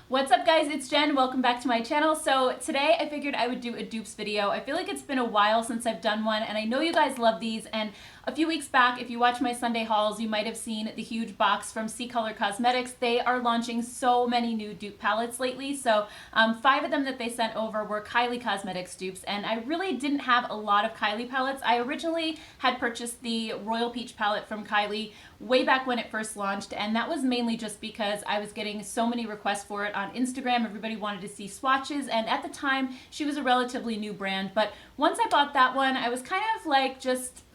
What's up guys, it's Jen, welcome back to my channel. So today I figured I would do a dupes video. I feel like it's been a while since I've done one and I know you guys love these, and a few weeks back, if you watch my Sunday hauls, you might have seen the huge box from CColor Cosmetics. They are launching so many new dupe palettes lately. So 5 of them that they sent over were Kylie Cosmetics dupes, and I really didn't have a lot of Kylie palettes. I originally had purchased the Royal Peach Palette from Kylie way back when it first launched, and that was mainly just because I was getting so many requests for it on Instagram. Everybody wanted to see swatches, and at the time she was a relatively new brand, but once I bought that one I was kind of like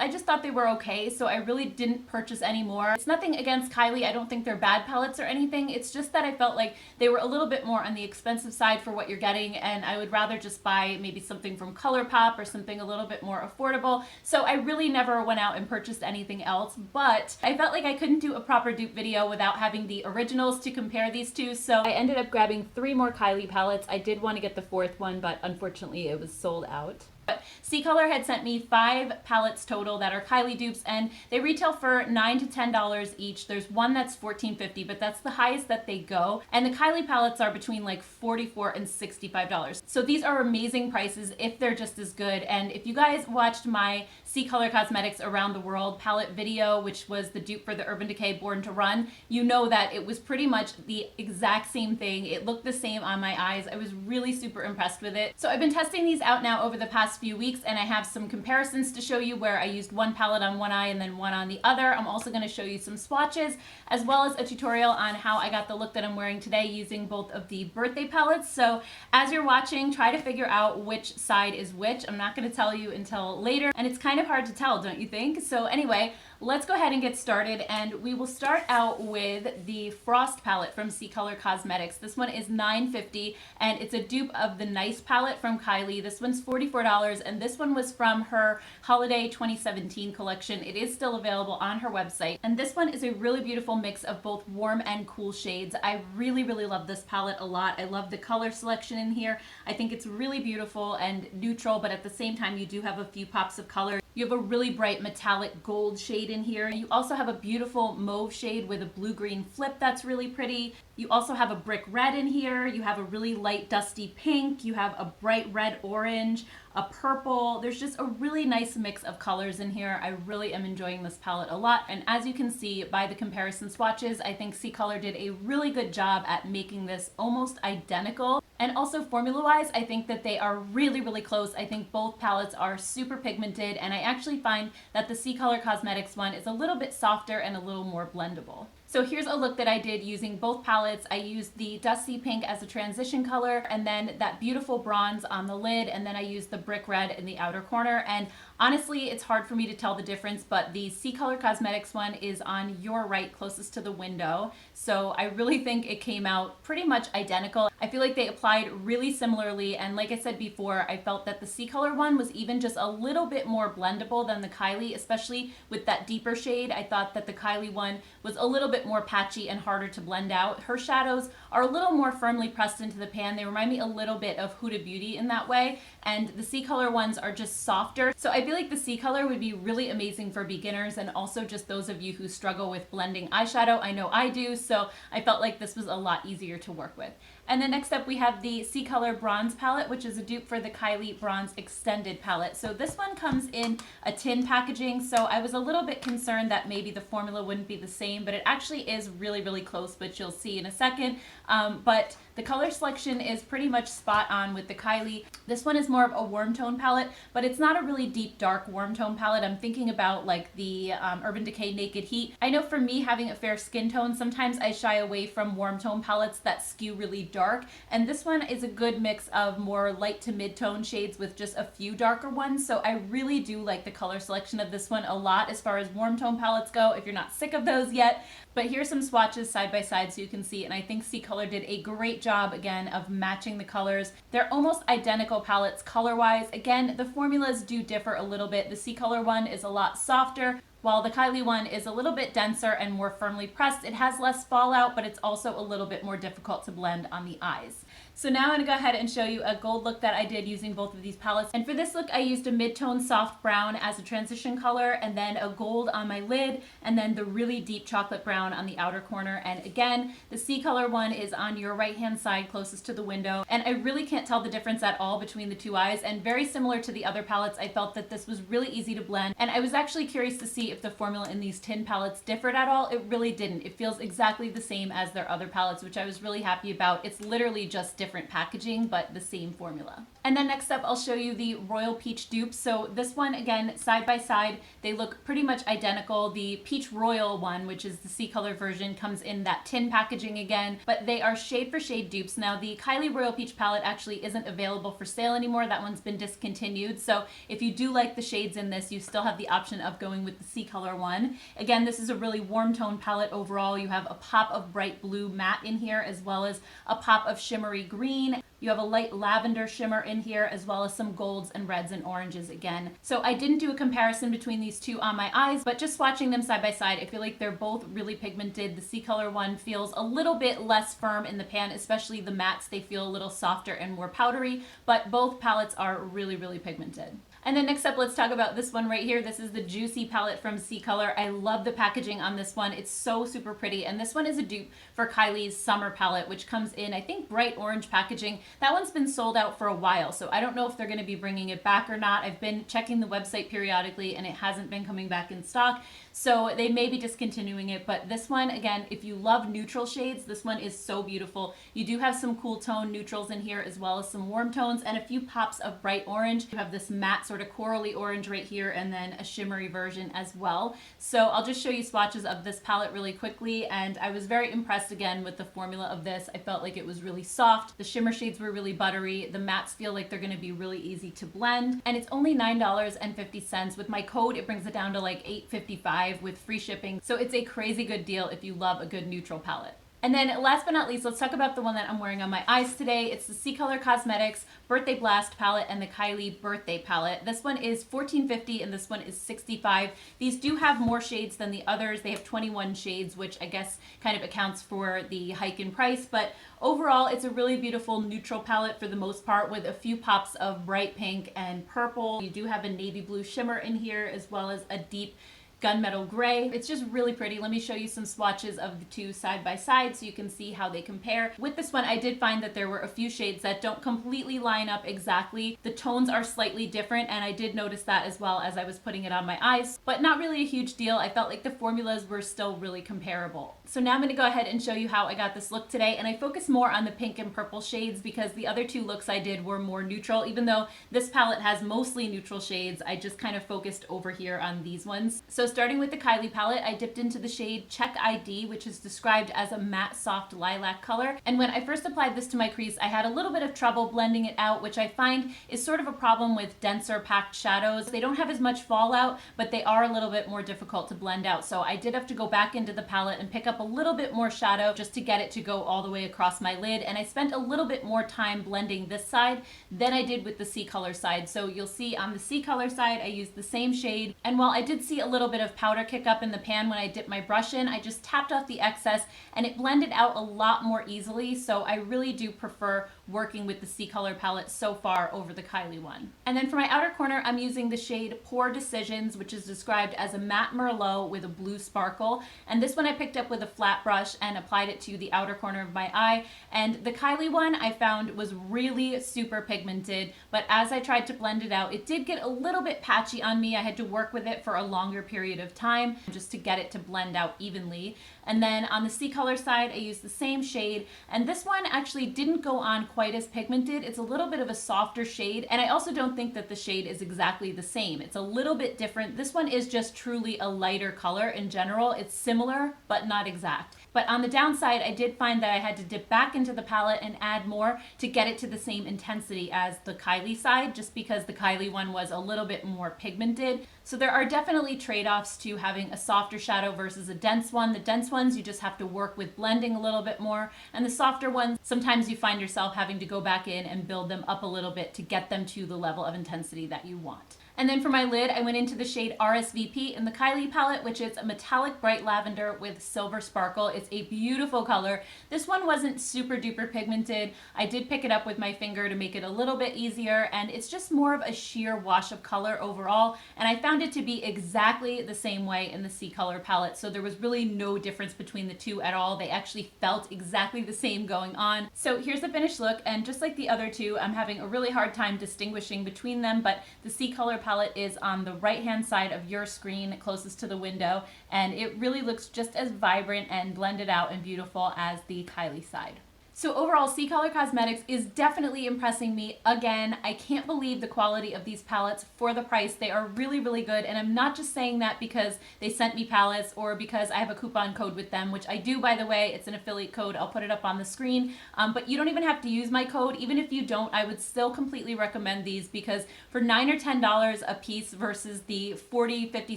I just thought they were okay, so I really didn't purchase any more. It's nothing against Kylie, I don't think they're bad palettes or anything, it's just that I felt like they were a little bit more on the expensive side for what you're getting, and I would rather just buy maybe something from ColourPop or something a little bit more affordable. So I really never went out and purchased anything else, but I felt like I couldn't do a proper dupe video without having the originals to compare these two, so I ended up grabbing 3 more Kylie palettes. I did want to get the 4th one, but unfortunately it was sold out. But CColor had sent me 5 palettes total that are Kylie dupes, and they retail for $9 to $10 each. There's one that's $14.50, but that's the highest that they go. And the Kylie palettes are between like $44 and $65. So these are amazing prices if they're just as good. And if you guys watched my CColor Cosmetics Around the World palette video, which was the dupe for the Urban Decay Born to Run, you know that it was pretty much the exact same thing. It looked the same on my eyes. I was really super impressed with it. So I've been testing these out now over the past few weeks, and I have some comparisons to show you where I used one palette on one eye and then one on the other. I'm also going to show you some swatches as well as a tutorial on how I got the look that I'm wearing today using both of the birthday palettes. So as you're watching, try to figure out which side is which. I'm not going to tell you until later, and it's kind of hard to tell, don't you think? So anyway, let's go ahead and get started, and we will start out with the Frost palette from CColor Cosmetics. This one is $9.50 and it's a dupe of the Nice palette from Kylie. This one's $44 and this one was from her Holiday 2017 collection. It is still available on her website, and this one is a really beautiful mix of both warm and cool shades. I really love this palette a lot. I love the color selection in here. I think it's really beautiful and neutral, but at the same time you do have a few pops of color. You have a really bright metallic gold shade in here. You also have a beautiful mauve shade with a blue-green flip that's really pretty. You also have a brick red in here. You have a really light dusty pink. You have a bright red orange, a purple. There's just a really nice mix of colors in here. I really am enjoying this palette a lot. And as you can see by the comparison swatches, I think CColor did a really good job at making this almost identical. And also formula-wise, I think that they are really close. I think both palettes are super pigmented, and I actually find that the CColor Cosmetics one is a little bit softer and a little more blendable. So here's a look that I did using both palettes. I used the dusty pink as a transition color, and then that beautiful bronze on the lid, and then I used the brick red in the outer corner. And honestly, it's hard for me to tell the difference, but the CColor Cosmetics one is on your right, closest to the window. So I really think it came out pretty much identical. I feel like they applied really similarly, and like I said before, I felt that the CColor one was even just a little bit more blendable than the Kylie, especially with that deeper shade. I thought that the Kylie one was a little bit more patchy and harder to blend out. Her shadows are a little more firmly pressed into the pan. They remind me a little bit of Huda Beauty in that way, and the CColor ones are just softer. So I feel like the CColor would be really amazing for beginners and also just those of you who struggle with blending eyeshadow. I know I do, so I felt like this was a lot easier to work with. And then next up we have the CColor Bronze palette, which is a dupe for the Kylie Bronze Extended palette. So this one comes in a tin packaging, so I was a little bit concerned that maybe the formula wouldn't be the same, but it actually is really close, which you'll see in a second. But the color selection is pretty much spot on with the Kylie. This one is more of a warm tone palette, but it's not a really deep dark warm tone palette. I'm thinking about like the Urban Decay Naked Heat. I know for me, having a fair skin tone, sometimes I shy away from warm tone palettes that skew really dark, and this one is a good mix of more light to mid-tone shades with just a few darker ones. So I really do like the color selection of this one a lot as far as warm tone palettes go, if you're not sick of those yet. But here's some swatches side by side so you can see, and I think CColor did a great job again of matching the colors. They're almost identical palettes color-wise. Again, the formulas do differ a little bit. The CColor one is a lot softer, while the Kylie one is a little bit denser and more firmly pressed. It has less fallout, but it's also a little bit more difficult to blend on the eyes. So now I'm going to go ahead and show you a gold look that I did using both of these palettes. And for this look, I used a mid-tone soft brown as a transition color, and then a gold on my lid, and then the really deep chocolate brown on the outer corner. And again, the CColor one is on your right-hand side closest to the window. And I really can't tell the difference at all between the two eyes. And very similar to the other palettes, I felt that this was really easy to blend. And I was actually curious to see if the formula in these tin palettes differed at all. It really didn't. It feels exactly the same as their other palettes, which I was really happy about. It's literally just different packaging, but the same formula. And then next up, I'll show you the Royal Peach dupes. So this one, again, side by side, they look pretty much identical. The Peach Royal one, which is the CColor version, comes in that tin packaging again, but they are shade for shade dupes. Now, the Kylie Royal Peach palette actually isn't available for sale anymore. That one's been discontinued. So if you do like the shades in this, you still have the option of going with the CColor one. Again, this is a really warm tone palette overall. You have a pop of bright blue matte in here, as well as a pop of shimmery green. You have a light lavender shimmer in here, as well as some golds and reds and oranges again. So I didn't do a comparison between these two on my eyes, but just swatching them side by side, I feel like they're both really pigmented. The CColor one feels a little bit less firm in the pan, especially the mattes. They feel a little softer and more powdery, but both palettes are really, really pigmented. And then next up, let's talk about this one right here. This is the Juicy palette from CColor. I love the packaging on this one. It's so super pretty. And this one is a dupe for Kylie's Summer palette, which comes in, I think, bright orange packaging. That one's been sold out for a while, so I don't know if they're going to be bringing it back or not. I've been checking the website periodically, and it hasn't been coming back in stock. So they may be discontinuing it, but this one, again, if you love neutral shades, this one is so beautiful. You do have some cool tone neutrals in here, as well as some warm tones and a few pops of bright orange. You have this matte sort of corally orange right here, and then a shimmery version as well. So I'll just show you swatches of this palette really quickly, and I was very impressed again with the formula of this. I felt like it was really soft. The shimmer shades were really buttery. The mattes feel like they're going to be really easy to blend, and it's only $9.50. With my code, it brings it down to like $8.55 with free shipping. So it's a crazy good deal if you love a good neutral palette. And then last but not least, let's talk about the one that I'm wearing on my eyes today. It's the CColor Cosmetics Birthday Blast palette and the Kylie Birthday palette. This one is $14.50 and this one is $65. These do have more shades than the others. They have 21 shades, which I guess kind of accounts for the hike in price. But overall, it's a really beautiful neutral palette for the most part, with a few pops of bright pink and purple. You do have a navy blue shimmer in here, as well as a deep gunmetal gray. It's just really pretty. Let me show you some swatches of the two side by side so you can see how they compare. With this one, I did find that there were a few shades that don't completely line up exactly. The tones are slightly different, and I did notice that as well as I was putting it on my eyes, but not really a huge deal. I felt like the formulas were still really comparable. So now I'm going to go ahead and show you how I got this look today, and I focused more on the pink and purple shades because the other two looks I did were more neutral. Even though this palette has mostly neutral shades, I just kind of focused over here on these ones. So starting with the Kylie palette, I dipped into the shade Check ID, which is described as a matte soft lilac color. And when I first applied this to my crease, I had a little bit of trouble blending it out, which I find is sort of a problem with denser packed shadows. They don't have as much fallout, but they are a little bit more difficult to blend out. So I did have to go back into the palette and pick up a little bit more shadow just to get it to go all the way across my lid. And I spent a little bit more time blending this side than I did with the CColor side. So you'll see on the CColor side, I used the same shade. And while I did see a little bit of powder kick up in the pan when I dipped my brush in, I just tapped off the excess and it blended out a lot more easily. So I really do prefer working with the CColor palette so far over the Kylie one. And then for my outer corner, I'm using the shade Poor Decisions, which is described as a matte Merlot with a blue sparkle. And this one I picked up with a flat brush and applied it to the outer corner of my eye. And the Kylie one I found was really super pigmented, but as I tried to blend it out, it did get a little bit patchy on me. I had to work with it for a longer period of time just to get it to blend out evenly. And then on the CColor side, I used the same shade, and this one actually didn't go on quite as pigmented. It's a little bit of a softer shade, and I also don't think that the shade is exactly the same. It's a little bit different. This one is just truly a lighter color in general. It's similar, but not exact. But on the downside, I did find that I had to dip back into the palette and add more to get it to the same intensity as the Kylie side, just because the Kylie one was a little bit more pigmented. So there are definitely trade-offs to having a softer shadow versus a dense one. The dense ones, you just have to work with blending a little bit more. And the softer ones, sometimes you find yourself having to go back in and build them up a little bit to get them to the level of intensity that you want. And then for my lid, I went into the shade RSVP in the Kylie palette, which is a metallic bright lavender with silver sparkle. It's a beautiful color. This one wasn't super duper pigmented. I did pick it up with my finger to make it a little bit easier, and it's just more of a sheer wash of color overall. And I found it to be exactly the same way in the CColor palette, so there was really no difference between the two at all. They actually felt exactly the same going on. So here's the finished look, and just like the other two, I'm having a really hard time distinguishing between them, but the CColor palette is on the right hand side of your screen closest to the window, and it really looks just as vibrant and blended out and beautiful as the Kylie side. So overall, CColor Cosmetics is definitely impressing me again. I can't believe the quality of these palettes for the price. They are really, really good, and I'm not just saying that because they sent me palettes or because I have a coupon code with them, which I do, by the way. It's an affiliate code. I'll put it up on the screen, but you don't even have to use my code. Even if you don't, I would still completely recommend these because for $9 or $10 a piece versus the $40, $50,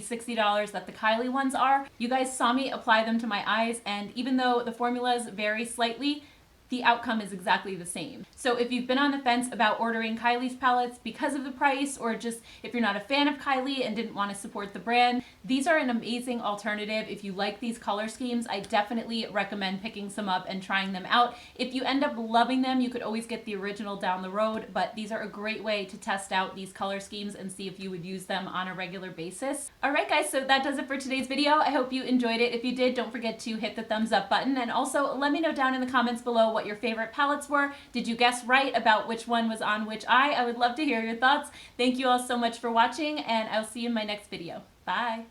$60 that the Kylie ones are, you guys saw me apply them to my eyes, and even though the formulas vary slightly, the outcome is exactly the same. So if you've been on the fence about ordering Kylie's palettes because of the price, or just if you're not a fan of Kylie and didn't want to support the brand, these are an amazing alternative. If you like these color schemes, I definitely recommend picking some up and trying them out. If you end up loving them, you could always get the original down the road, but these are a great way to test out these color schemes and see if you would use them on a regular basis. Alright guys, so that does it for today's video. I hope you enjoyed it. If you did, don't forget to hit the thumbs up button, and also let me know down in the comments below what your favorite palettes were. Did you guess right about which one was on which eye? I would love to hear your thoughts. Thank you all so much for watching, and I'll see you in my next video. Bye!